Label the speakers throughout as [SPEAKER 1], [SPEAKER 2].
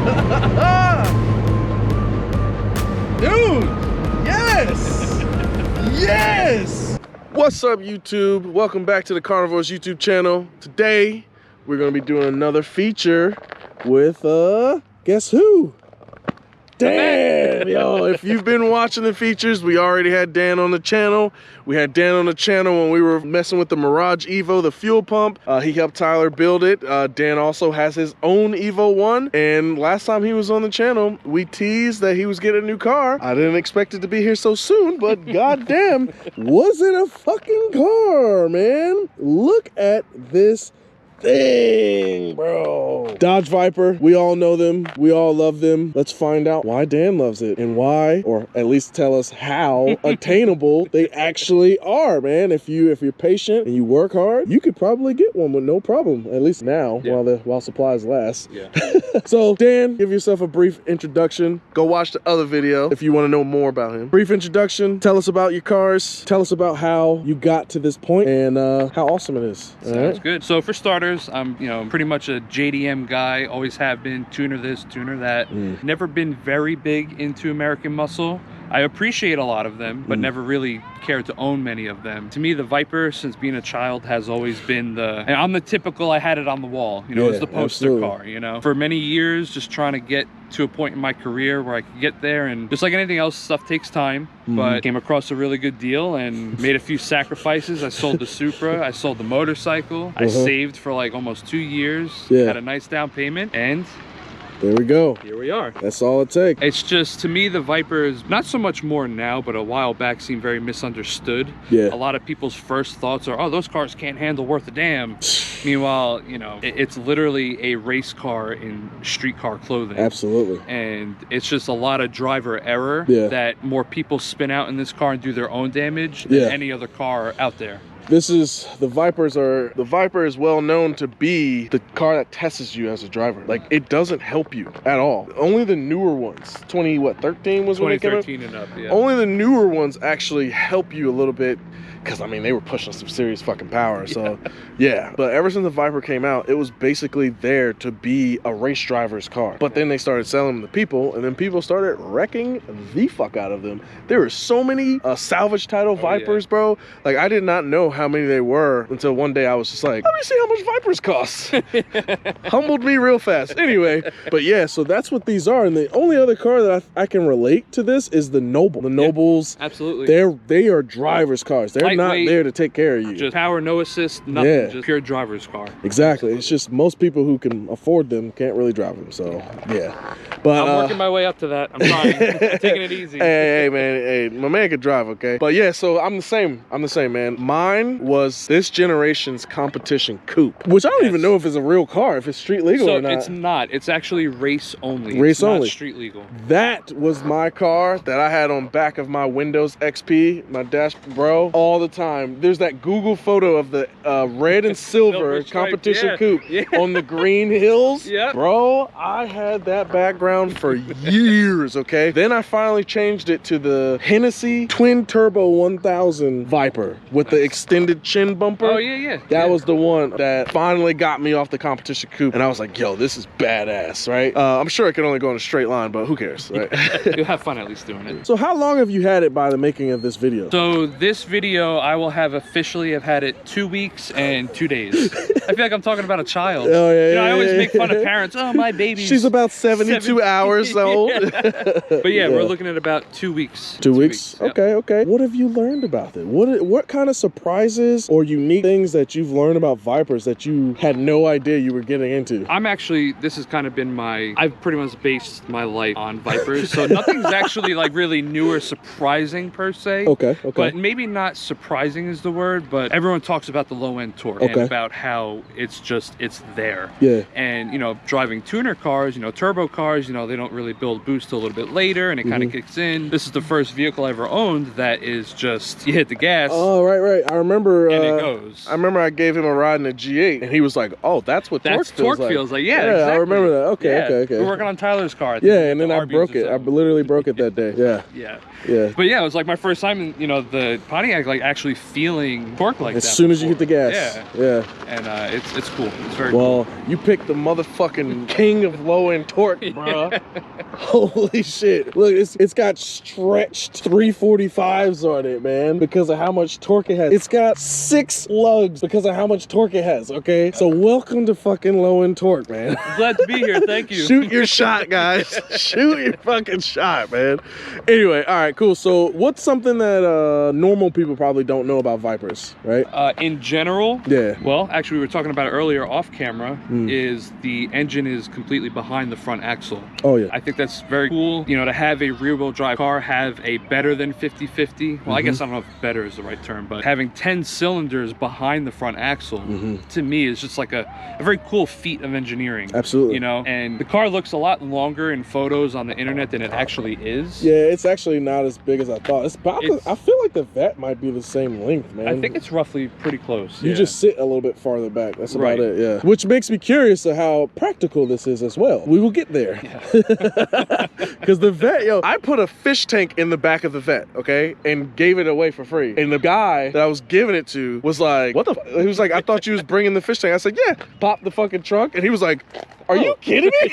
[SPEAKER 1] Dude, yes! Yes! What's up, YouTube? Welcome back to the CAR-NIVORES YouTube channel. Today, we're gonna be doing another feature with, guess who? Dan! Yo, if you've been watching the features, we already had Dan on the channel. We had Dan on the channel when we were messing with the Mirage Evo, the fuel pump. He helped Tyler build it. Dan also has his own Evo 1. And last time he was on the channel, we teased that he was getting a new car. I didn't expect it to be here so soon, but goddamn, was it a fucking car, man? Look at this thing, bro. Dodge Viper, we all know them, we all love them. Let's find out why Dan loves it and why, or at least tell us how attainable they actually are, man. If you're patient and you work hard, you could probably get one with no problem, at least now, while supplies last. So Dan, give yourself a brief introduction. Go watch the other video if you want to know more about him. Brief introduction, tell us about your cars, tell us about how you got to this point and how awesome it is.
[SPEAKER 2] Sounds good. So for starters, I'm, pretty much a JDM guy, always have been, tuner this, tuner that. Never been very big into American muscle. I appreciate a lot of them, but never really cared to own many of them. To me, the Viper, since being a child, has always been and I'm the typical, I had it on the wall, as the poster car, For many years, just trying to get to a point in my career where I could get there, and just like anything else, stuff takes time, but came across a really good deal and made a few sacrifices. I sold the Supra, I sold the motorcycle, I saved for like almost 2 years, had a nice down payment, and
[SPEAKER 1] there we go.
[SPEAKER 2] Here we are.
[SPEAKER 1] That's all it takes.
[SPEAKER 2] It's just, to me, the Viper is not so much more now, but a while back seemed very misunderstood. A lot of people's first thoughts are, oh, those cars can't handle worth a damn. Meanwhile, it's literally a race car in street car clothing.
[SPEAKER 1] Absolutely.
[SPEAKER 2] And it's just a lot of driver error that more people spin out in this car and do their own damage than any other car out there.
[SPEAKER 1] The Viper is well known to be the car that tests you as a driver. Like, it doesn't help you at all. Only the newer ones, 13 was when they came out?
[SPEAKER 2] 2013 and up, yeah.
[SPEAKER 1] Only the newer ones actually help you a little bit, because I mean, they were pushing some serious fucking power. So yeah, but ever since the Viper came out, it was basically there to be a race driver's car. But then they started selling them to people, and then people started wrecking the fuck out of them. There were so many salvage title Vipers, bro. Like, I did not know how many they were until one day I was just like, let me see how much Vipers cost. Humbled me real fast. Anyway, but yeah, so that's what these are. And the only other car that I can relate to this is the Noble. The Nobles,
[SPEAKER 2] absolutely.
[SPEAKER 1] They are driver's cars. They're not there to take care of you.
[SPEAKER 2] Just power, no assist, nothing. Just pure driver's car.
[SPEAKER 1] Exactly. It's just most people who can afford them can't really drive them. So yeah. But
[SPEAKER 2] I'm working my way up to that. I'm trying. I'm taking it easy.
[SPEAKER 1] Hey, man. Hey, my man could drive, okay? But yeah, so I'm the same, man. Mine was this generation's competition coupe, which I don't even know if it's a real car, if it's street legal or not.
[SPEAKER 2] It's not. It's actually race only.
[SPEAKER 1] Race only.
[SPEAKER 2] Not street legal.
[SPEAKER 1] That was my car that I had on back of my Windows XP, my dash, bro, all the time. There's that Google photo of the red and silver competition coupe on the green hills. Bro, I had that background for years, okay? Then I finally changed it to the Hennessy twin turbo 1000 Viper with the extended chin bumper.
[SPEAKER 2] Oh yeah.
[SPEAKER 1] That was the one that finally got me off the competition coupe, and I was like, yo, this is badass, right? I'm sure it can only go in a straight line, but who cares, right?
[SPEAKER 2] You'll have fun at least doing it.
[SPEAKER 1] So how long have you had it by the making of this video?
[SPEAKER 2] So this video, I will have officially have had it 2 weeks and 2 days. I feel like I'm talking about a child.
[SPEAKER 1] Oh yeah,
[SPEAKER 2] I always make fun of parents. Oh, my baby.
[SPEAKER 1] She's about 72 hours old.
[SPEAKER 2] But yeah, we're looking at about 2 weeks.
[SPEAKER 1] 2 weeks? Okay. What have you learned about it? What kind of surprises or unique things that you've learned about Vipers that you had no idea you were getting into?
[SPEAKER 2] This has kind of been I've pretty much based my life on Vipers, so nothing's actually like really new or surprising per se. Okay. But maybe not surprising is the word, but everyone talks about the low end torque and about how it's there. Yeah. And driving tuner cars, turbo cars, they don't really build boost till a little bit later, and it kind of kicks in. This is the first vehicle I ever owned that is just, you hit the gas.
[SPEAKER 1] Oh, right. I remember remember.
[SPEAKER 2] and it goes.
[SPEAKER 1] I remember I gave him a ride in a G8, and he was like, "Oh, that's what torque feels like."
[SPEAKER 2] Yeah,
[SPEAKER 1] yeah,
[SPEAKER 2] exactly.
[SPEAKER 1] I remember that. Okay.
[SPEAKER 2] We're working on Tyler's car.
[SPEAKER 1] Yeah, and then I broke it. I literally broke it that day. Yeah.
[SPEAKER 2] Yeah. But yeah, it was like my first time, you know, the Pontiac like actually feeling torque like that.
[SPEAKER 1] As soon as you hit the gas. Yeah.
[SPEAKER 2] And it's cool. It's very
[SPEAKER 1] cool.
[SPEAKER 2] cool.
[SPEAKER 1] You picked the motherfucking king of low end torque, bro. Holy shit. Look, it's got stretched 345s on it, man, because of how much torque it has. It's got 6 lugs because of how much torque it has, okay? So welcome to fucking low end torque, man.
[SPEAKER 2] I'm glad to be here. Thank you.
[SPEAKER 1] Shoot your shot, guys. Shoot your fucking shot, man. Anyway, all right, cool. So what's something that normal people probably don't know about Vipers, right?
[SPEAKER 2] In general,
[SPEAKER 1] yeah.
[SPEAKER 2] Well, actually, we were talking about it earlier off camera, is the engine is completely behind the front axle.
[SPEAKER 1] Oh, yeah.
[SPEAKER 2] I think that's very cool, you know, to have a rear-wheel drive car have a better than 50/50. Well, I guess I don't know if better is the right term, but having 10 cylinders behind the front axle, to me, is just like a very cool feat of engineering.
[SPEAKER 1] Absolutely.
[SPEAKER 2] You know, and the car looks a lot longer in photos on the internet than it actually is.
[SPEAKER 1] Yeah, it's actually not as big as I thought. I feel like the Vet might be the same length, man.
[SPEAKER 2] I think it's roughly pretty close.
[SPEAKER 1] You just sit a little bit farther back. That's about it, yeah. Which makes me curious of how practical this is as well. We will get there. Because the Vet, yo, I put a fish tank in the back of the Vet, okay, and gave it away for free. And the guy that I was giving it to was like, what the f? He was like, I thought you was bringing the fish tank. I said, yeah. Pop the fucking trunk. And he was like, are you kidding me?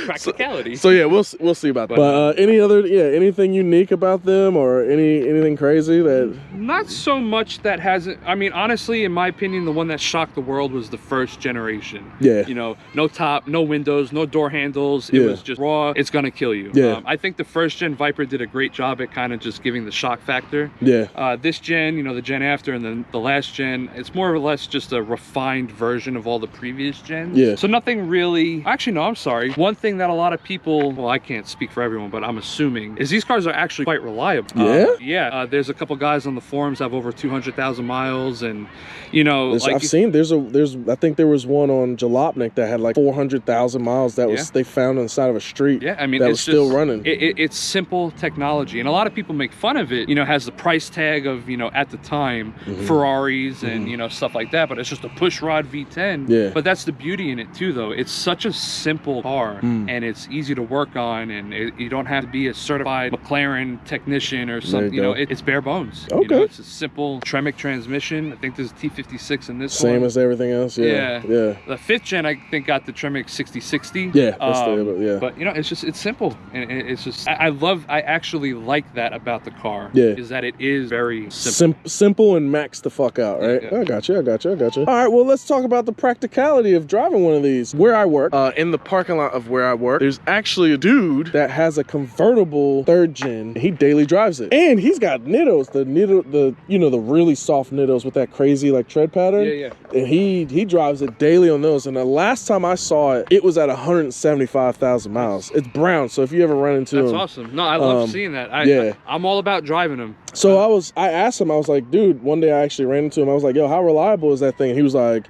[SPEAKER 2] Practicality.
[SPEAKER 1] So yeah, we'll see about that. But anything unique about them, or anything crazy that?
[SPEAKER 2] Not so much that hasn't. I mean, honestly, in my opinion, the one that shocked the world was the first generation.
[SPEAKER 1] Yeah.
[SPEAKER 2] You know, no top, no windows, no door handles. It was just raw. It's gonna kill you.
[SPEAKER 1] Yeah.
[SPEAKER 2] I think the first gen Viper did a great job at kind of just giving the shock factor.
[SPEAKER 1] Yeah.
[SPEAKER 2] This gen, you know, the gen after, and then the last gen, it's more or less just a refined version of all the previous gens.
[SPEAKER 1] Yeah.
[SPEAKER 2] So nothing really. Actually, no, I'm sorry. One thing that a lot of people, well, I can't speak for everyone, but I'm assuming, is these cars are actually quite reliable.
[SPEAKER 1] Yeah?
[SPEAKER 2] There's a couple guys on the forums that have over 200,000 miles, and you know, like
[SPEAKER 1] I've seen I think there was one on Jalopnik that had like 400,000 miles that was they found on the side of a street.
[SPEAKER 2] Yeah, I mean,
[SPEAKER 1] that
[SPEAKER 2] it's
[SPEAKER 1] was still running.
[SPEAKER 2] It's simple technology, and a lot of people make fun of it. You know, has the price tag of, you know, at the time Ferraris and you know, stuff like that, but it's just a push rod V10.
[SPEAKER 1] Yeah.
[SPEAKER 2] But that's the beauty in it too, though. It's such a simple car, and it's easy to work on, and you don't have to be a certified McLaren technician or something. You know, it's bare bones.
[SPEAKER 1] Okay.
[SPEAKER 2] You know, it's a simple Tremec transmission. I think there's a T56 in this one.
[SPEAKER 1] Same as everything else. Yeah.
[SPEAKER 2] The 5th gen, I think, got the Tremec 6060.
[SPEAKER 1] Yeah. That's
[SPEAKER 2] But you know, it's simple, and it's just I actually like that about the car.
[SPEAKER 1] Yeah.
[SPEAKER 2] Is that it is very simple.
[SPEAKER 1] Simple and max the fuck out, right?
[SPEAKER 2] Yeah.
[SPEAKER 1] I got you. All right, well, let's talk about the practicality of driving one of these. Where I work, in the parking lot of where I work, there's actually a dude that has a convertible 3rd gen. He daily drives it, and he's got Nittos, the really soft Nittos with that crazy like tread pattern.
[SPEAKER 2] Yeah.
[SPEAKER 1] And he drives it daily on those. And the last time I saw it, it was at 175,000 miles. It's brown, so if you ever run into
[SPEAKER 2] That's
[SPEAKER 1] him,
[SPEAKER 2] awesome. No, I love seeing that. I'm all about driving them.
[SPEAKER 1] So I asked him, I was like, dude, one day I actually ran into him. I was like, yo, how reliable is that thing? And he was like,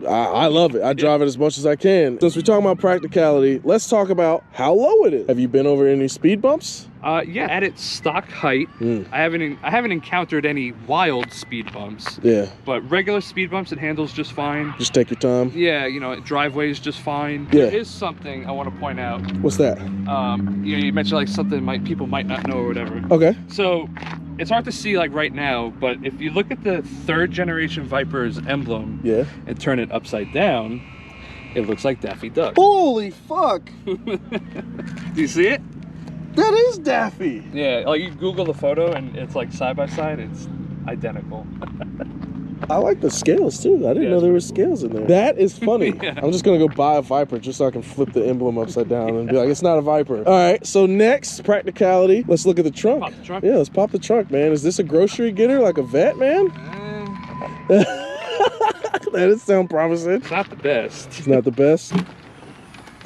[SPEAKER 1] I love it. I drive it as much as I can. Since we're talking about practicality, let's talk about how low it is. Have you been over any speed bumps?
[SPEAKER 2] Yeah, at its stock height, I haven't encountered any wild speed bumps.
[SPEAKER 1] Yeah.
[SPEAKER 2] But regular speed bumps, it handles just fine.
[SPEAKER 1] Just take your time.
[SPEAKER 2] Yeah, you know, driveways just fine.
[SPEAKER 1] Yeah.
[SPEAKER 2] There is something I want to point out.
[SPEAKER 1] What's that?
[SPEAKER 2] You mentioned like something people might not know or whatever.
[SPEAKER 1] Okay.
[SPEAKER 2] So it's hard to see like right now, but if you look at the 3rd generation Viper's emblem, and turn it upside down, it looks like Daffy Duck.
[SPEAKER 1] Holy fuck!
[SPEAKER 2] Do you see it?
[SPEAKER 1] That is Daffy.
[SPEAKER 2] Yeah, like you Google the photo and it's like side by side, it's identical.
[SPEAKER 1] I like the scales too. I didn't know there were scales in there. That is funny. I'm just gonna go buy a Viper just so I can flip the emblem upside down and be like, it's not a Viper. All right, so next, practicality. Let's look at the trunk.
[SPEAKER 2] Pop the trunk?
[SPEAKER 1] Yeah, let's pop the trunk, man. Is this a grocery getter like a Vet, man? That does sound promising.
[SPEAKER 2] It's not the best.
[SPEAKER 1] It's not the best.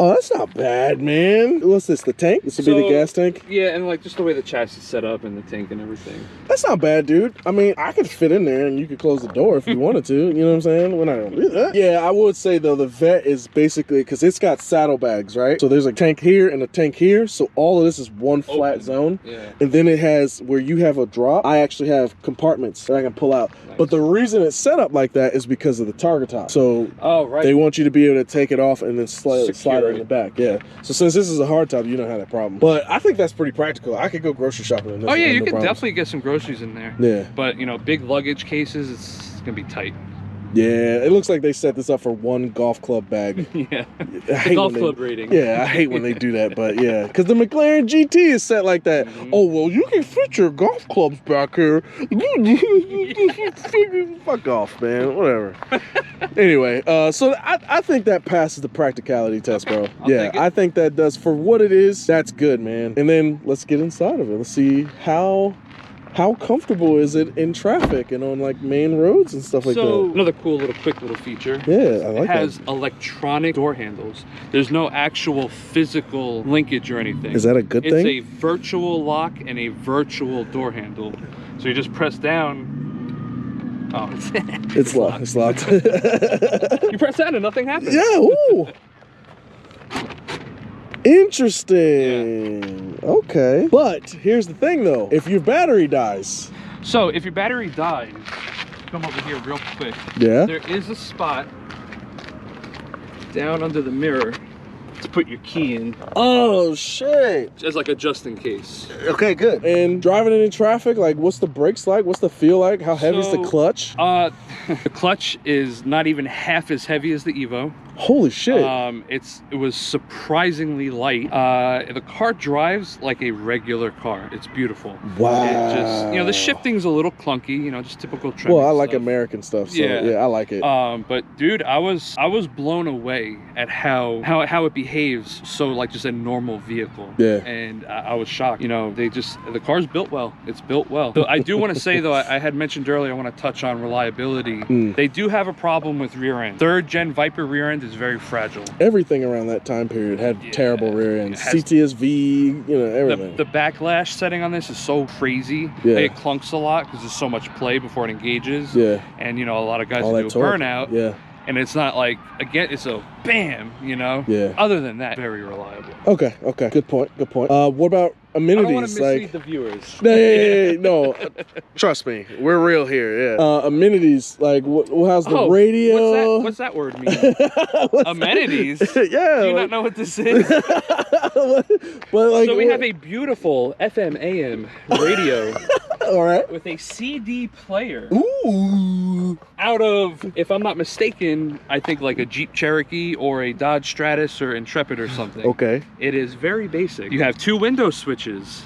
[SPEAKER 1] Oh, that's not bad, man. What's this, the tank? This would be the gas tank?
[SPEAKER 2] Yeah, and like just the way the chassis is set up and the tank and everything.
[SPEAKER 1] That's not bad, dude. I mean, I could fit in there and you could close the door if you wanted to. You know what I'm saying? We're not gonna do that. Yeah, I would say though, the Vet is basically, because it's got saddlebags, right? So there's a tank here and a tank here. So all of this is one flat zone.
[SPEAKER 2] Yeah.
[SPEAKER 1] And then it has, where you have a drop, I actually have compartments that I can pull out.
[SPEAKER 2] Nice.
[SPEAKER 1] But the reason it's set up like that is because of the target top. So they want you to be able to take it off and then slide it in the back. Yeah. So since this is a hard top, you don't have that problem. But I think that's pretty practical. I could go grocery shopping in this.
[SPEAKER 2] Oh yeah, you could definitely get some groceries in there.
[SPEAKER 1] Yeah.
[SPEAKER 2] But you know, big luggage cases, it's gonna be tight.
[SPEAKER 1] Yeah, it looks like they set this up for one golf club bag.
[SPEAKER 2] Yeah, the golf club rating.
[SPEAKER 1] Yeah, I hate when they do that, but yeah, because the McLaren GT is set like that. Oh, well, you can fit your golf clubs back here. Fuck off, man. Whatever. Anyway, so I think that passes the practicality test, bro. Yeah, I think that does, for what it is, that's good, man. And then let's get inside of it. Let's see how comfortable is it in traffic and on like main roads and stuff like that.
[SPEAKER 2] So another cool quick little feature.
[SPEAKER 1] Yeah, I like that.
[SPEAKER 2] It has electronic door handles. There's no actual physical linkage or anything.
[SPEAKER 1] Is that a good thing?
[SPEAKER 2] It's a virtual lock and a virtual door handle. So you just press down. Oh,
[SPEAKER 1] it's locked. It's locked.
[SPEAKER 2] You press down and nothing happens.
[SPEAKER 1] Yeah. Ooh. Interesting. Yeah. Okay. But here's the thing though. If your battery dies.
[SPEAKER 2] So if your battery dies, come over here real quick.
[SPEAKER 1] Yeah.
[SPEAKER 2] There is a spot down under the mirror to put your key in.
[SPEAKER 1] Oh shit.
[SPEAKER 2] As like a just in case.
[SPEAKER 1] Okay, good. And driving it in traffic, like what's the brakes like? What's the feel like? How heavy is the clutch?
[SPEAKER 2] The clutch is not even half as heavy as the Evo.
[SPEAKER 1] Holy shit.
[SPEAKER 2] It was surprisingly light. The car drives like a regular car. It's beautiful.
[SPEAKER 1] Wow.
[SPEAKER 2] It just, you know, the shifting's a little clunky, you know, just typical Tremor
[SPEAKER 1] Well, I like
[SPEAKER 2] stuff.
[SPEAKER 1] American stuff, so yeah, I like it.
[SPEAKER 2] But dude, I was blown away at how it behaves so like just a normal vehicle.
[SPEAKER 1] Yeah.
[SPEAKER 2] And I was shocked. You know, the car's built well. It's built well. So I do want to say though, I had mentioned earlier, I want to touch on reliability. They do have a problem with rear end. 3rd gen Viper rear end is very fragile.
[SPEAKER 1] Everything around that time period had terrible rear ends. CTSV, you know, everything.
[SPEAKER 2] The backlash setting on this is so crazy.
[SPEAKER 1] Yeah.
[SPEAKER 2] It clunks a lot because there's so much play before it engages.
[SPEAKER 1] Yeah.
[SPEAKER 2] And you know, a lot of guys
[SPEAKER 1] All
[SPEAKER 2] do
[SPEAKER 1] that torque.
[SPEAKER 2] burnout.
[SPEAKER 1] Yeah.
[SPEAKER 2] And it's not like, again, it's a bam, you know?
[SPEAKER 1] Yeah.
[SPEAKER 2] Other than that, very reliable.
[SPEAKER 1] Okay, okay. Good point, good point. What about amenities?
[SPEAKER 2] I don't want to mislead the viewers.
[SPEAKER 1] No. Trust me, we're real here, yeah. Amenities, like, how's the radio?
[SPEAKER 2] What's that word mean? Amenities?
[SPEAKER 1] Yeah.
[SPEAKER 2] Do you not know what this is?
[SPEAKER 1] But like,
[SPEAKER 2] so we have a beautiful FM AM radio.
[SPEAKER 1] All right.
[SPEAKER 2] With a CD player.
[SPEAKER 1] Ooh.
[SPEAKER 2] Out of, if I'm not mistaken, I think like a Jeep Cherokee or a Dodge Stratus or Intrepid or something.
[SPEAKER 1] Okay.
[SPEAKER 2] It is very basic. You have 2 window switches.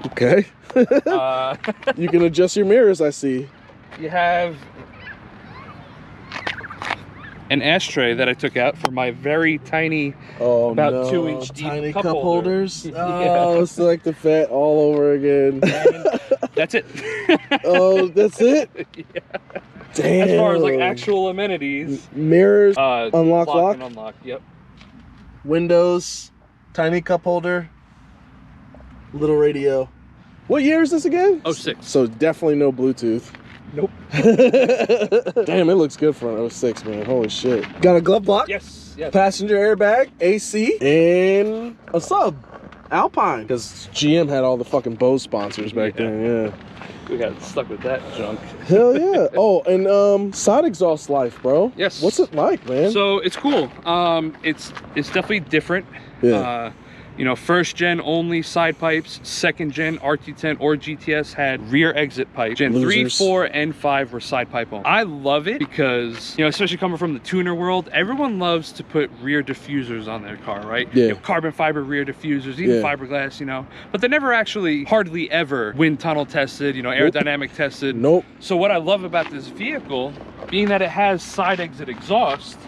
[SPEAKER 1] Okay. You can adjust your mirrors, I see.
[SPEAKER 2] You have an ashtray that I took out for my very tiny, about 2-inch deep
[SPEAKER 1] tiny
[SPEAKER 2] cup
[SPEAKER 1] holders.
[SPEAKER 2] Yeah.
[SPEAKER 1] Oh, it's like the Fat all over again.
[SPEAKER 2] That's it.
[SPEAKER 1] Oh, that's it?
[SPEAKER 2] Yeah.
[SPEAKER 1] Damn.
[SPEAKER 2] As far as like actual amenities.
[SPEAKER 1] Mirrors, unlock, lock.
[SPEAKER 2] And unlock, yep.
[SPEAKER 1] Windows, tiny cup holder, little radio. What year is this again?
[SPEAKER 2] 06.
[SPEAKER 1] So definitely no Bluetooth.
[SPEAKER 2] Nope.
[SPEAKER 1] Damn, it looks good for an 06, man. Holy shit. Got a glove box?
[SPEAKER 2] Yes.
[SPEAKER 1] Passenger airbag, AC, and a sub. Alpine. Because GM had all the fucking Bose sponsors back then, yeah.
[SPEAKER 2] We got stuck with that junk.
[SPEAKER 1] Hell yeah. Oh, and side exhaust life, bro.
[SPEAKER 2] Yes.
[SPEAKER 1] What's it like, man?
[SPEAKER 2] So it's cool. It's definitely different.
[SPEAKER 1] Yeah.
[SPEAKER 2] You know, 1st gen only side pipes. 2nd gen RT10 or GTS had rear exit pipes. Gen 3, 4, and 5 were side pipe only. I love it because, you know, especially coming from the tuner world, everyone loves to put rear diffusers on their car, right?
[SPEAKER 1] Yeah.
[SPEAKER 2] You know, carbon fiber rear diffusers, even fiberglass, you know, but they're never actually, hardly ever wind tunnel tested, you know, aerodynamic tested.
[SPEAKER 1] Nope.
[SPEAKER 2] So what I love about this vehicle, being that it has side exit exhaust,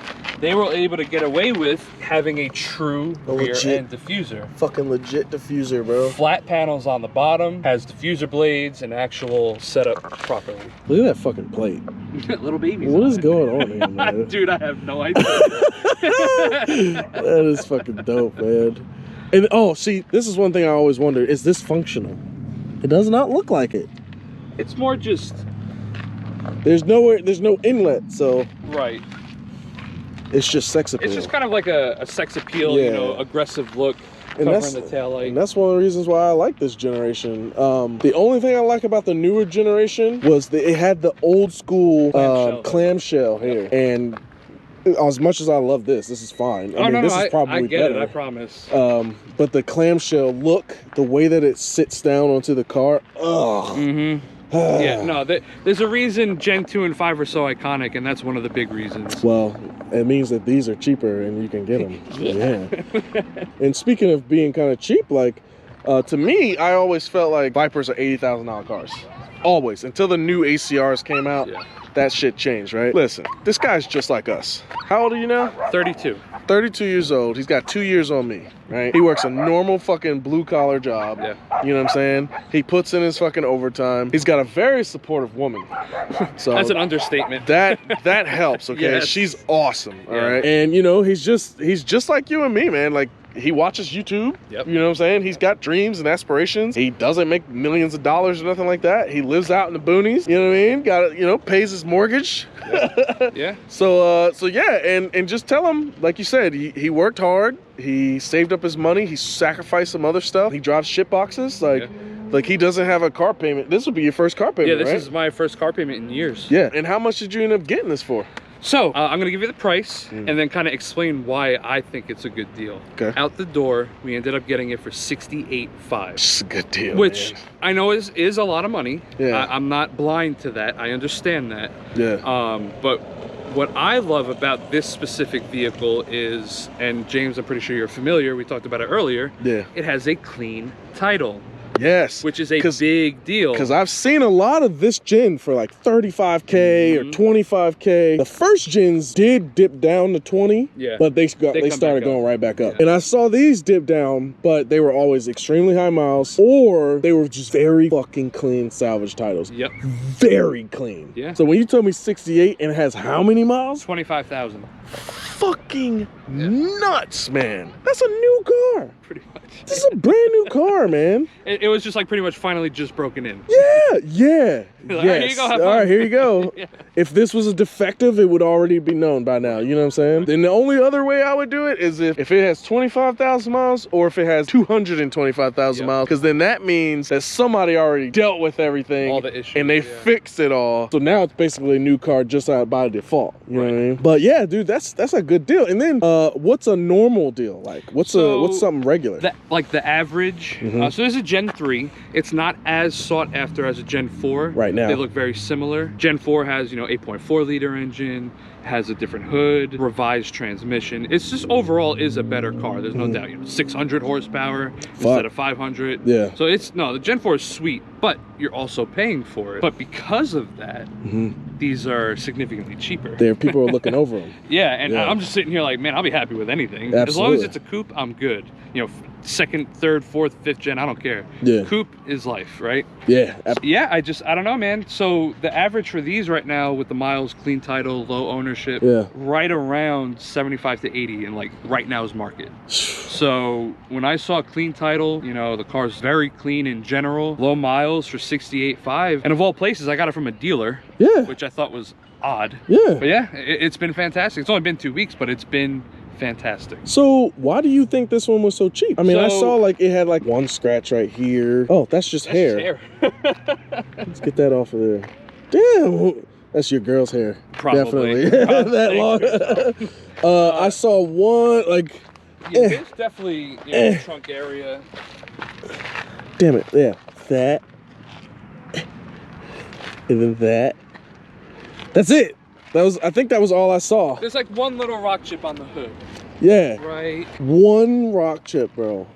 [SPEAKER 2] they were able to get away with having a true rear end diffuser.
[SPEAKER 1] Fucking legit diffuser, bro.
[SPEAKER 2] Flat panels on the bottom, has diffuser blades and actual setup properly.
[SPEAKER 1] Look at that fucking plate.
[SPEAKER 2] Little babies.
[SPEAKER 1] What is going on here, man?
[SPEAKER 2] Dude, I have no idea.
[SPEAKER 1] That is fucking dope, man. And oh, see, this is one thing I always wonder: is this functional? It does not look like it.
[SPEAKER 2] It's more just.
[SPEAKER 1] There's no inlet, so.
[SPEAKER 2] Right.
[SPEAKER 1] It's just sex appeal.
[SPEAKER 2] It's just kind of like a sex appeal,
[SPEAKER 1] yeah.
[SPEAKER 2] you know, aggressive look.
[SPEAKER 1] And
[SPEAKER 2] Covering the taillight.
[SPEAKER 1] And that's one of the reasons why I like this generation. The only thing I like about the newer generation was that it had the old school clamshell here. And as much as I love this is fine. I mean, this is probably
[SPEAKER 2] I get
[SPEAKER 1] better.
[SPEAKER 2] it, I promise.
[SPEAKER 1] But the clamshell look, the way that it sits down onto the car, ugh.
[SPEAKER 2] Mm-hmm. Yeah, no, there's a reason Gen 2 and 5 are so iconic, and that's one of the big reasons.
[SPEAKER 1] Well, it means that these are cheaper and you can get them. Yeah. And speaking of being kind of cheap, like, to me, I always felt like Vipers are $80,000 cars. Always. Until the new ACRs came out, that shit changed, right? Listen, this guy's just like us. How old are you now?
[SPEAKER 2] 32.
[SPEAKER 1] 32 years old. He's got 2 years on me, right? He works a normal fucking blue collar job.
[SPEAKER 2] Yeah.
[SPEAKER 1] You know what I'm saying? He puts in his fucking overtime. He's got a very supportive woman. So
[SPEAKER 2] that's an understatement.
[SPEAKER 1] That helps, okay?
[SPEAKER 2] Yes.
[SPEAKER 1] She's awesome, all right? And you know, he's just like you and me, man. Like, he watches YouTube.
[SPEAKER 2] Yep.
[SPEAKER 1] You know what I'm saying? He's got dreams and aspirations. He doesn't make millions of dollars or nothing like that. He lives out in the boonies. You know what I mean? Got, you know, pays his mortgage.
[SPEAKER 2] Yeah.
[SPEAKER 1] So yeah, and just tell him, like you said, he worked hard. He saved up his money. He sacrificed some other stuff. He drives shit boxes. Like he doesn't have a car payment. This would be your first car payment,
[SPEAKER 2] Yeah, this
[SPEAKER 1] right?
[SPEAKER 2] is my first car payment in years.
[SPEAKER 1] Yeah. And how much did you end up getting this for?
[SPEAKER 2] So, I'm going to give you the price and then kind of explain why I think it's a good deal.
[SPEAKER 1] Okay.
[SPEAKER 2] Out the door, we ended up getting it for $68,500.
[SPEAKER 1] It's a good deal,
[SPEAKER 2] which
[SPEAKER 1] man.
[SPEAKER 2] I know is a lot of money.
[SPEAKER 1] Yeah.
[SPEAKER 2] I'm not blind to that. I understand that.
[SPEAKER 1] Yeah.
[SPEAKER 2] But what I love about this specific vehicle is, and James, I'm pretty sure you're familiar, we talked about it earlier.
[SPEAKER 1] Yeah.
[SPEAKER 2] It has a clean title.
[SPEAKER 1] Yes.
[SPEAKER 2] Which is a big deal.
[SPEAKER 1] Because I've seen a lot of this gen for like 35K or 25K. The first gens did dip down to 20, but they started going right back up. And I saw these dip down, but they were always extremely high miles, or they were just very fucking clean salvage titles.
[SPEAKER 2] Yep.
[SPEAKER 1] Very clean.
[SPEAKER 2] Yeah.
[SPEAKER 1] So when you told me 68 and it has how many miles?
[SPEAKER 2] 25,000.
[SPEAKER 1] Fucking nuts, man. That's a new car.
[SPEAKER 2] Pretty much.
[SPEAKER 1] This is a brand new car, man.
[SPEAKER 2] It was just like pretty much finally just broken in.
[SPEAKER 1] Yeah, yeah.
[SPEAKER 2] Like, all right, here you go, have
[SPEAKER 1] All
[SPEAKER 2] fun.
[SPEAKER 1] right, here you go.
[SPEAKER 2] Yeah.
[SPEAKER 1] If this was a defective, it would already be known by now. You know what I'm saying? Then the only other way I would do it is if it has 25,000 miles or if it has 225,000 miles, because then that means that somebody already dealt with everything,
[SPEAKER 2] all the issues,
[SPEAKER 1] and they fixed it all. So now it's basically a new car just out by default. You know what I mean? But yeah, dude, that's a good deal. And then what's a normal deal like? What's something regular?
[SPEAKER 2] Like the average. So this is a Gen 3. It's not as sought after as a Gen 4.
[SPEAKER 1] Right now.
[SPEAKER 2] They look very similar. Gen 4 has, 8.4 liter engine, has a different hood, revised transmission. It's just overall is a better car. There's no doubt. 600 horsepower instead of 500.
[SPEAKER 1] Yeah.
[SPEAKER 2] So the Gen 4 is sweet, but you're also paying for it. But because of that, these are significantly cheaper.
[SPEAKER 1] People are looking over them.
[SPEAKER 2] Yeah, and I'm just sitting here like, man, I'll be happy with anything.
[SPEAKER 1] Absolutely.
[SPEAKER 2] As long as it's a coupe, I'm good. Second, third, fourth, fifth gen, I don't care.
[SPEAKER 1] Yeah.
[SPEAKER 2] Coupe is life, right?
[SPEAKER 1] Yeah.
[SPEAKER 2] Yeah, I don't know, man. So the average for these right now with the miles, clean title, low ownership, right around 75 to 80 in like right now's market. So when I saw clean title, the car's very clean in general, low miles for 68.5, and of all places, I got it from a dealer. Yeah. Which I thought was odd. Yeah. But yeah, it's been fantastic. It's only been 2 weeks, but it's been fantastic.
[SPEAKER 1] So why do you think this one was so cheap? I mean, I saw like it had like one scratch right here. Oh, that's just hair. Let's get that off of there. Damn, that's your girl's hair.
[SPEAKER 2] Probably.
[SPEAKER 1] Definitely. That long. I saw one like.
[SPEAKER 2] Yeah, there's definitely trunk area.
[SPEAKER 1] Damn it! Yeah, that, and then that. That's it. I think that was all I saw.
[SPEAKER 2] There's like one little rock chip on the hood.
[SPEAKER 1] Yeah.
[SPEAKER 2] Right.
[SPEAKER 1] One rock chip, bro.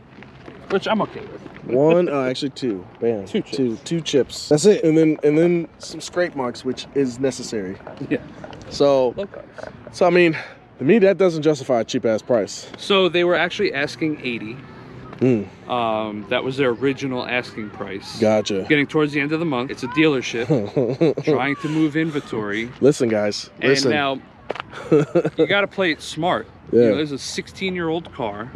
[SPEAKER 2] Which I'm okay with.
[SPEAKER 1] One, actually two. Bam.
[SPEAKER 2] Two chips.
[SPEAKER 1] Two chips. That's it. And then some scrape marks, which is necessary.
[SPEAKER 2] Yeah.
[SPEAKER 1] So I mean, To me, that doesn't justify a cheap ass price.
[SPEAKER 2] So they were actually asking 80.
[SPEAKER 1] Mm.
[SPEAKER 2] That was their original asking price.
[SPEAKER 1] Gotcha.
[SPEAKER 2] Getting towards the end of the month, it's a dealership trying to move inventory.
[SPEAKER 1] Listen, guys. Listen.
[SPEAKER 2] And now you got to play it smart.
[SPEAKER 1] Yeah.
[SPEAKER 2] You know, there's a 16-year-old car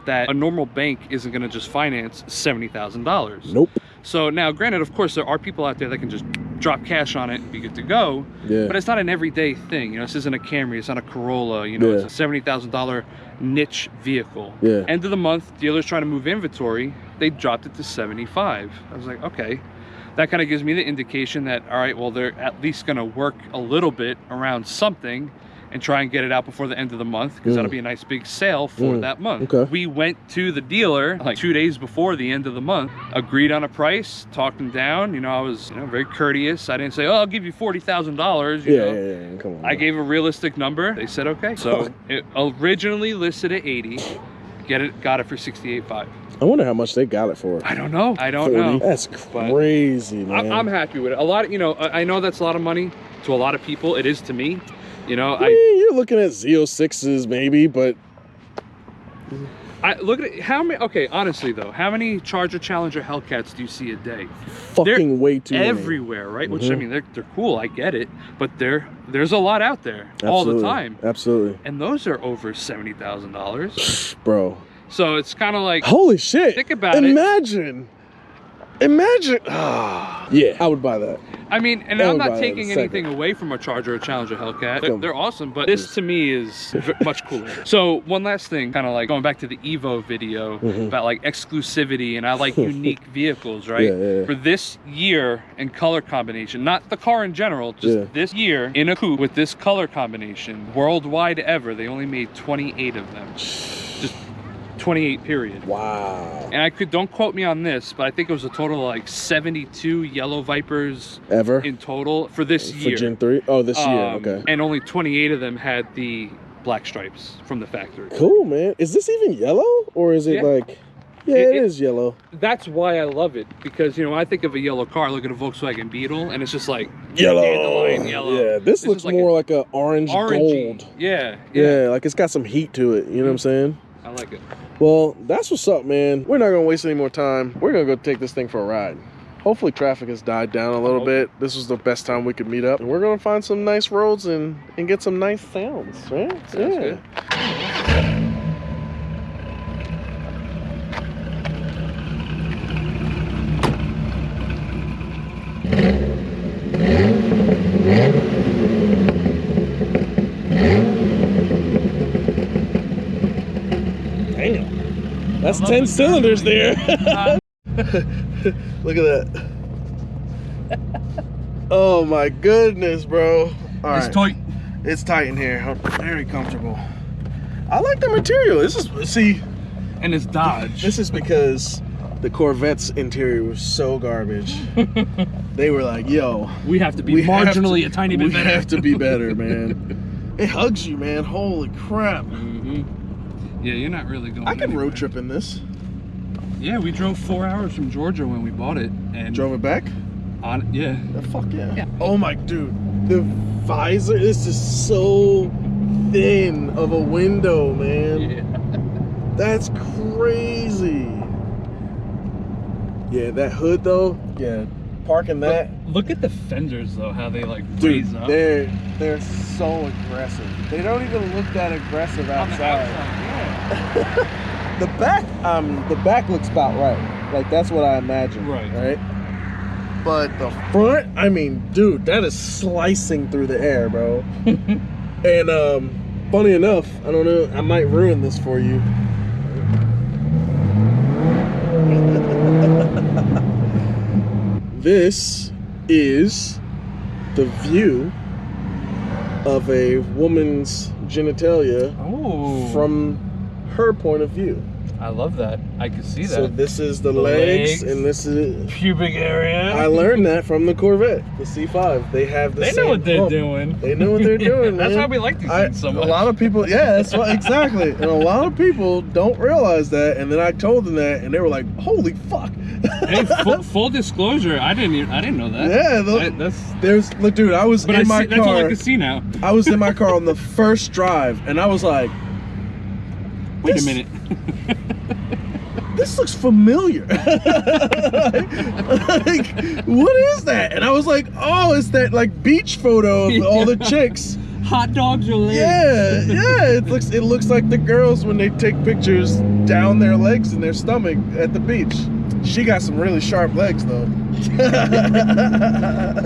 [SPEAKER 2] that a normal bank isn't going to just finance $70,000.
[SPEAKER 1] Nope.
[SPEAKER 2] So now, granted, of course, there are people out there that can just drop cash on it and be good to go.
[SPEAKER 1] Yeah.
[SPEAKER 2] But it's not an everyday thing. You know, this isn't a Camry, it's not a Corolla. You know,
[SPEAKER 1] Yeah.
[SPEAKER 2] it's a $70,000 niche vehicle.
[SPEAKER 1] Yeah.
[SPEAKER 2] End of the month, dealers trying to move inventory, they dropped it to 75. I was like, okay. That kind of gives me the indication that, all right, well, they're at least going to work a little bit around something and try and get it out before the end of the month, because that'll be a nice big sale for that month.
[SPEAKER 1] Okay.
[SPEAKER 2] We went to the dealer like 2 days before the end of the month, agreed on a price, talked them down. You know, I was very courteous. I didn't say, oh, I'll give you $40,000.
[SPEAKER 1] Yeah, come on.
[SPEAKER 2] I gave a realistic number. They said, okay. So it originally listed at 80, got it for 68.5.
[SPEAKER 1] I wonder how much they got it for.
[SPEAKER 2] I don't know. I don't
[SPEAKER 1] 40.
[SPEAKER 2] know.
[SPEAKER 1] That's crazy, man.
[SPEAKER 2] I'm happy with it. A lot of, I know that's a lot of money to a lot of people. It is to me. You know,
[SPEAKER 1] I mean, you're looking at Z06s maybe, but
[SPEAKER 2] I look at it, how many. Okay, honestly though, how many Charger, Challenger, Hellcats do you see a day?
[SPEAKER 1] fucking way too many.
[SPEAKER 2] Everywhere, right? Which I mean, they're cool. I get it, but there's a lot out there all the time.
[SPEAKER 1] Absolutely.
[SPEAKER 2] And those are over $70,000,
[SPEAKER 1] bro.
[SPEAKER 2] So it's kind of like,
[SPEAKER 1] holy shit!
[SPEAKER 2] Think about it.
[SPEAKER 1] Imagine. Yeah, I would buy that.
[SPEAKER 2] I mean, and I'm not taking anything away from a Charger or Challenger Hellcat. They're awesome, but this to me is much cooler. So one last thing, kind of like going back to the Evo video about like exclusivity, and I like unique vehicles, right?
[SPEAKER 1] Yeah.
[SPEAKER 2] For this year and color combination, not the car in general, just this year in a coupe with this color combination, worldwide ever, they only made 28 of them. Just 28 period.
[SPEAKER 1] Wow.
[SPEAKER 2] And don't quote me on this, but I think it was a total of like 72 yellow Vipers
[SPEAKER 1] ever
[SPEAKER 2] in total for this year.
[SPEAKER 1] For Gen 3? Oh, this year, okay.
[SPEAKER 2] And only 28 of them had the black stripes from the factory.
[SPEAKER 1] Cool, man. Is this even yellow, or is it like? Yeah, it is yellow.
[SPEAKER 2] That's why I love it, because when I think of a yellow car, I look at a Volkswagen Beetle, and it's just like
[SPEAKER 1] yellow.
[SPEAKER 2] Dandelion yellow.
[SPEAKER 1] Yeah, this looks more like a orange
[SPEAKER 2] orangey
[SPEAKER 1] gold.
[SPEAKER 2] Yeah,
[SPEAKER 1] like it's got some heat to it. You know what I'm saying?
[SPEAKER 2] I like it.
[SPEAKER 1] Well, that's what's up, man. We're not gonna waste any more time. We're gonna go take this thing for a ride. Hopefully traffic has died down a little bit. This was the best time we could meet up. And we're gonna find some nice roads and get some nice sounds, right?
[SPEAKER 2] Sounds good.
[SPEAKER 1] Damn. That's 10 cylinders there. Look at that. Oh my goodness, bro. All right.
[SPEAKER 2] It's tight.
[SPEAKER 1] It's tight in here. Very comfortable. I like the material.
[SPEAKER 2] And it's Dodge.
[SPEAKER 1] This is because the Corvette's interior was so garbage. They were like, yo,
[SPEAKER 2] we have to be marginally a tiny bit better.
[SPEAKER 1] We have to be better, man. It hugs you, man. Holy crap.
[SPEAKER 2] Yeah, you're not really going
[SPEAKER 1] I can
[SPEAKER 2] anywhere.
[SPEAKER 1] road trip in this.
[SPEAKER 2] Yeah, we drove 4 hours from Georgia when we bought it. And
[SPEAKER 1] drove it back?
[SPEAKER 2] Yeah.
[SPEAKER 1] Fuck yeah. Oh my, dude. The visor is just so thin of a window, man.
[SPEAKER 2] Yeah.
[SPEAKER 1] That's crazy. Yeah, that hood though. Yeah, parking that.
[SPEAKER 2] Look at the fenders though, how they like
[SPEAKER 1] Dude,
[SPEAKER 2] raise up.
[SPEAKER 1] They're so aggressive. They don't even look that aggressive outside.
[SPEAKER 2] Yeah.
[SPEAKER 1] The back looks about right. Like that's what I imagine. Right. But the front, I mean, dude, that is slicing through the air, bro. And funny enough, I don't know, I might ruin this for you. This is the view of a woman's genitalia from her point of view.
[SPEAKER 2] I love that. I can see that.
[SPEAKER 1] So this is the legs, and this is
[SPEAKER 2] pubic area.
[SPEAKER 1] I learned that from the Corvette, the C5. They have the
[SPEAKER 2] They
[SPEAKER 1] same
[SPEAKER 2] know what they're
[SPEAKER 1] pump.
[SPEAKER 2] doing.
[SPEAKER 1] They know what they're doing, man.
[SPEAKER 2] That's why we like these things so much.
[SPEAKER 1] A lot of people, yeah, that's what, exactly. And a lot of people don't realize that. And then I told them that, and they were like, "Holy fuck!"
[SPEAKER 2] Hey, full disclosure, I didn't know that.
[SPEAKER 1] Yeah, look, dude. I was in my car.
[SPEAKER 2] That's all I can see now.
[SPEAKER 1] I was in my car on the first drive, and I was like,
[SPEAKER 2] "Wait a minute."
[SPEAKER 1] This looks familiar. Like, what is that? And I was like, oh, it's that like beach photo of all the chicks.
[SPEAKER 2] Hot dogs or legs.
[SPEAKER 1] Yeah. It looks like the girls when they take pictures down their legs and their stomach at the beach. She got some really sharp legs though.
[SPEAKER 2] She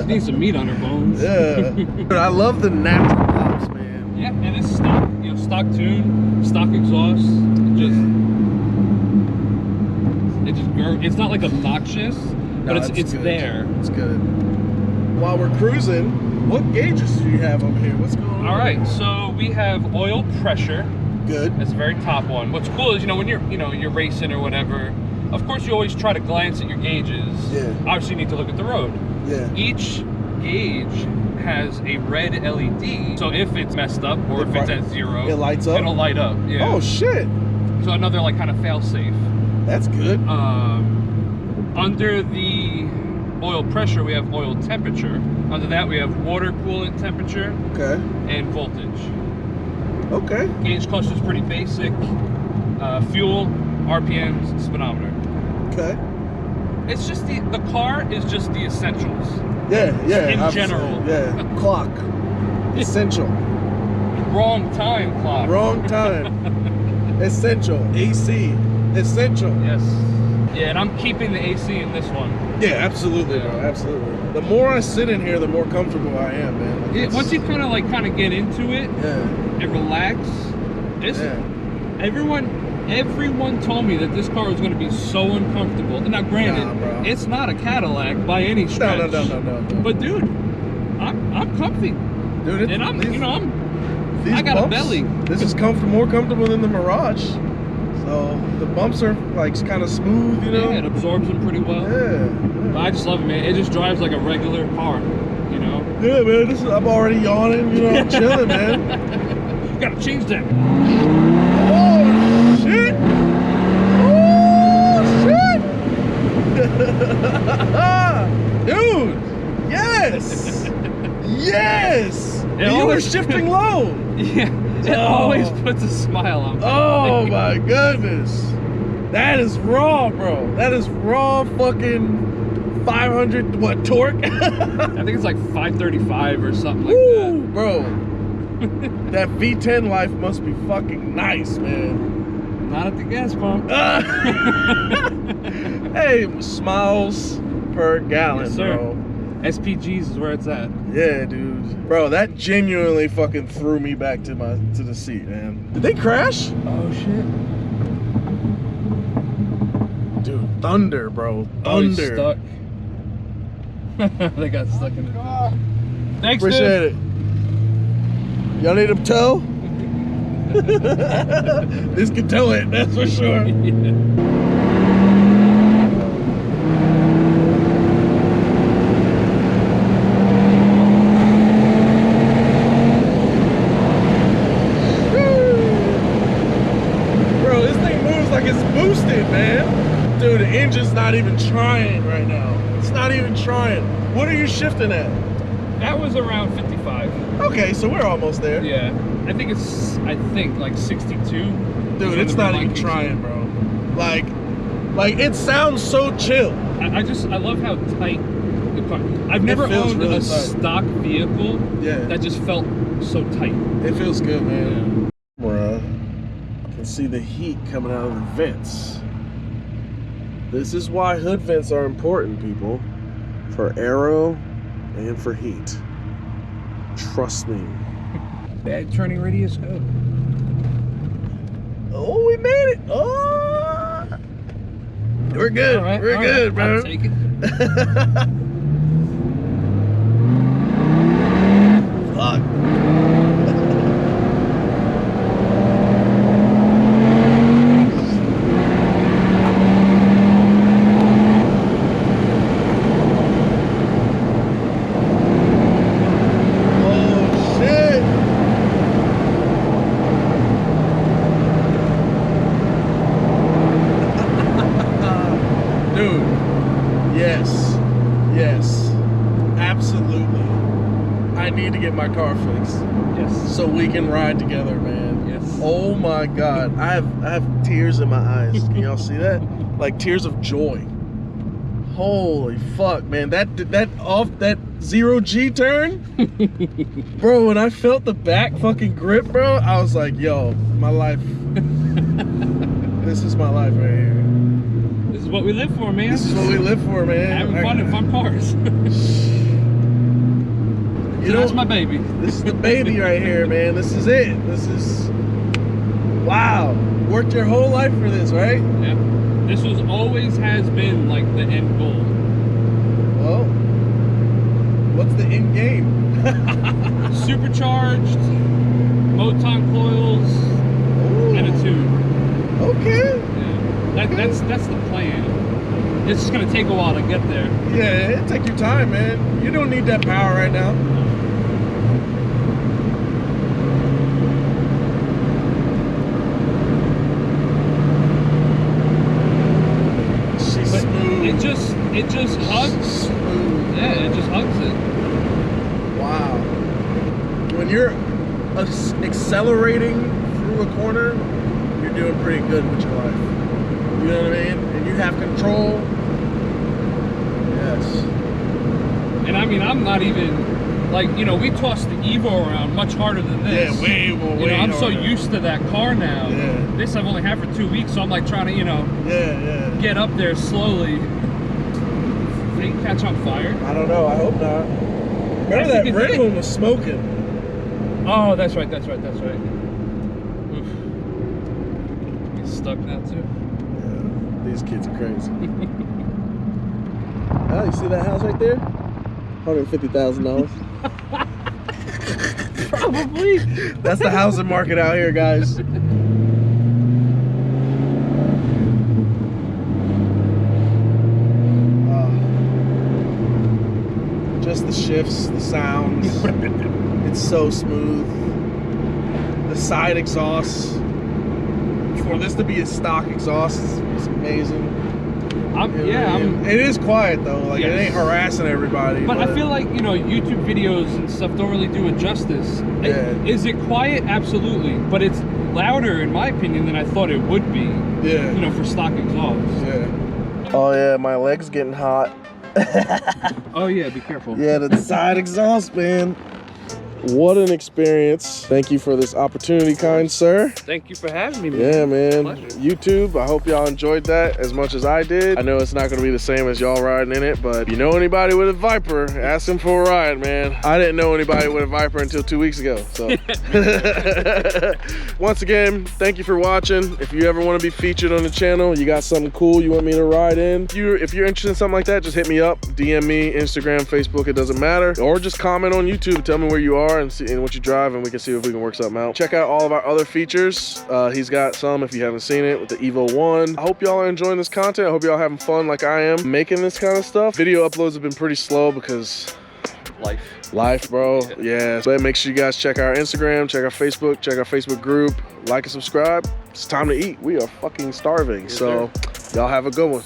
[SPEAKER 2] needs some meat on her bones.
[SPEAKER 1] Yeah. But I love the natural pops, man.
[SPEAKER 2] Yeah, and it's stock, stock tune, stock exhaust. It's not like obnoxious, but it's there.
[SPEAKER 1] It's good. While we're cruising, what gauges do you have over here? What's going on?
[SPEAKER 2] All right, so we have oil pressure.
[SPEAKER 1] Good.
[SPEAKER 2] That's the very top one. What's cool is, when you're racing or whatever, of course you always try to glance at your gauges.
[SPEAKER 1] Yeah.
[SPEAKER 2] Obviously you need to look at the road.
[SPEAKER 1] Yeah.
[SPEAKER 2] Each gauge has a red LED, so if it's messed up or if it's at 0,
[SPEAKER 1] it lights up.
[SPEAKER 2] It'll light up. Yeah.
[SPEAKER 1] Oh shit.
[SPEAKER 2] So another like kind of fail safe.
[SPEAKER 1] That's good.
[SPEAKER 2] Under the oil pressure, we have oil temperature. Under that, we have water coolant temperature.
[SPEAKER 1] Okay.
[SPEAKER 2] And voltage.
[SPEAKER 1] Okay.
[SPEAKER 2] Gauge cluster is pretty basic. Fuel, RPMs, speedometer.
[SPEAKER 1] Okay.
[SPEAKER 2] It's just the car is just the essentials.
[SPEAKER 1] Yeah.
[SPEAKER 2] In general.
[SPEAKER 1] Yeah. Clock. Essential.
[SPEAKER 2] Wrong time clock.
[SPEAKER 1] Wrong time. Essential. AC. Essential.
[SPEAKER 2] Yes. Yeah, and I'm keeping the AC in this one.
[SPEAKER 1] Yeah, absolutely, bro. Absolutely. The more I sit in here, the more comfortable I am, man. Like,
[SPEAKER 2] once you kind of get into it and relax, everyone told me that this car was going to be so uncomfortable. Now, granted, it's not a Cadillac by any stretch.
[SPEAKER 1] No.
[SPEAKER 2] But dude, I'm comfy.
[SPEAKER 1] Dude,
[SPEAKER 2] and I got a belly.
[SPEAKER 1] This is more comfortable than the Mirage. So the bumps are like kind of smooth,
[SPEAKER 2] Yeah, it absorbs them pretty well.
[SPEAKER 1] Yeah.
[SPEAKER 2] But I just love it, man. It just drives like a regular car,
[SPEAKER 1] Yeah, man. I'm already yawning, I'm chilling, man.
[SPEAKER 2] Gotta change that.
[SPEAKER 1] Oh shit! Oh shit! Dude, yes, yes. You were shifting low.
[SPEAKER 2] Yeah. It always puts a smile on me.
[SPEAKER 1] Oh my goodness. That is raw, bro. That is raw fucking 500, what, torque?
[SPEAKER 2] I think it's like 535 or something like
[SPEAKER 1] Woo,
[SPEAKER 2] that.
[SPEAKER 1] bro. That V10 life must be fucking nice, man.
[SPEAKER 2] Not at the gas pump.
[SPEAKER 1] Hey, miles per gallon,
[SPEAKER 2] yes, sir.
[SPEAKER 1] bro.
[SPEAKER 2] SPGs is where it's at.
[SPEAKER 1] Yeah, dude. Bro, that genuinely fucking threw me back to the seat, man. Did they crash?
[SPEAKER 2] Oh shit.
[SPEAKER 1] Dude, thunder, bro. Thunder.
[SPEAKER 2] Oh, stuck. They got stuck in it. Thanks,
[SPEAKER 1] appreciate it. Y'all need a tow? This can tow it, that's for sure.
[SPEAKER 2] Yeah.
[SPEAKER 1] Dude, the engine's not even trying right now. It's not even trying. What are you shifting at?
[SPEAKER 2] That was around 55.
[SPEAKER 1] Okay, so we're almost there.
[SPEAKER 2] Yeah. I think like 62.
[SPEAKER 1] Dude, it's not even trying, bro. Like it sounds so chill.
[SPEAKER 2] I love how tight the car. I've never owned really a stock vehicle that just felt so tight.
[SPEAKER 1] It feels good, man. Yeah. I can see the heat coming out of the vents. This is why hood vents are important, people. For aero and for heat. Trust me.
[SPEAKER 2] Bad turning radius.
[SPEAKER 1] Oh, we made it. Oh, we're good.
[SPEAKER 2] All right,
[SPEAKER 1] we're good, bro.
[SPEAKER 2] I'll take it.
[SPEAKER 1] Fuck. need to get my car fixed.
[SPEAKER 2] Yes.
[SPEAKER 1] So we can ride together, man.
[SPEAKER 2] Yes.
[SPEAKER 1] Oh my God. I have tears in my eyes. Can y'all see that? Like tears of joy. Holy fuck, man. That off that 0G turn, bro, when I felt the back fucking grip, bro, I was like, yo, my life. This is my life right here.
[SPEAKER 2] This is what we live for, man.
[SPEAKER 1] This is what we live for, man.
[SPEAKER 2] Having fun in fun cars.
[SPEAKER 1] You know,
[SPEAKER 2] that's my baby.
[SPEAKER 1] This is the baby right here, man. This is it. This is, wow. Worked your whole life for this, right?
[SPEAKER 2] Yeah. This was always has been like the end goal.
[SPEAKER 1] Well, what's the end game?
[SPEAKER 2] Supercharged, Moton coils,
[SPEAKER 1] Ooh.
[SPEAKER 2] and a tube.
[SPEAKER 1] Okay.
[SPEAKER 2] Yeah. That's the plan. It's just gonna take a while to get there.
[SPEAKER 1] Yeah, it'll take your time, man. You don't need that power right now. She's smooth.
[SPEAKER 2] It just hugs.
[SPEAKER 1] Smooth.
[SPEAKER 2] Yeah, it just hugs it.
[SPEAKER 1] Wow. When you're accelerating through a corner, you're doing pretty good with your life. You know what I mean? And you have control. Yes.
[SPEAKER 2] And I mean, I'm not even, like, you know, we tossed the Evo around much harder than this.
[SPEAKER 1] Yeah, way more.
[SPEAKER 2] You know, I'm so used to that car now.
[SPEAKER 1] Yeah.
[SPEAKER 2] This I've only had for 2 weeks, so I'm like trying to, you know, get up there slowly. Did it catch on fire?
[SPEAKER 1] I don't know. I hope not. Remember that red one was smoking.
[SPEAKER 2] Oh, that's right. Oof. He's stuck now too.
[SPEAKER 1] Yeah, these kids are crazy. Oh, you see that house right there? $150,000.
[SPEAKER 2] Probably.
[SPEAKER 1] That's the housing market out here, guys. Just the shifts, the sounds. It's so smooth. The side exhaust. For this to be a stock exhaust is amazing. It is quiet though. Like, it ain't harassing everybody.
[SPEAKER 2] But I feel like, you know, YouTube videos and stuff don't really do it justice.
[SPEAKER 1] Yeah.
[SPEAKER 2] Is it quiet? Absolutely. But it's louder, in my opinion, than I thought it would be.
[SPEAKER 1] Yeah.
[SPEAKER 2] You know, for stock exhaust.
[SPEAKER 1] Yeah. Oh yeah, my leg's getting hot.
[SPEAKER 2] Oh yeah, be careful.
[SPEAKER 1] Yeah, the side exhaust, man. What an experience. Thank you for this opportunity, kind sir.
[SPEAKER 2] Thank you for having me, man.
[SPEAKER 1] Yeah, man.
[SPEAKER 2] Pleasure.
[SPEAKER 1] YouTube, I hope y'all enjoyed that as much as I did. I know it's not gonna be the same as y'all riding in it, but if you know anybody with a Viper, ask them for a ride, man. I didn't know anybody with a Viper until 2 weeks ago, so. Once again, thank you for watching. If you ever wanna be featured on the channel, you got something cool you want me to ride in, if you're interested in something like that, just hit me up, DM me, Instagram, Facebook, it doesn't matter. Or just comment on YouTube, tell me where you are and see what you drive, and we can see if we can work something out. Check out all of our other features. He's got some if you haven't seen it with the Evo 1. I hope y'all are enjoying this content. I hope y'all having fun like I am making this kind of stuff. Video uploads have been pretty slow because life, bro. Yeah. But make sure you guys check our Instagram, check our Facebook, check our Facebook group, like and subscribe. It's time to eat. We are fucking starving. So y'all have a good one.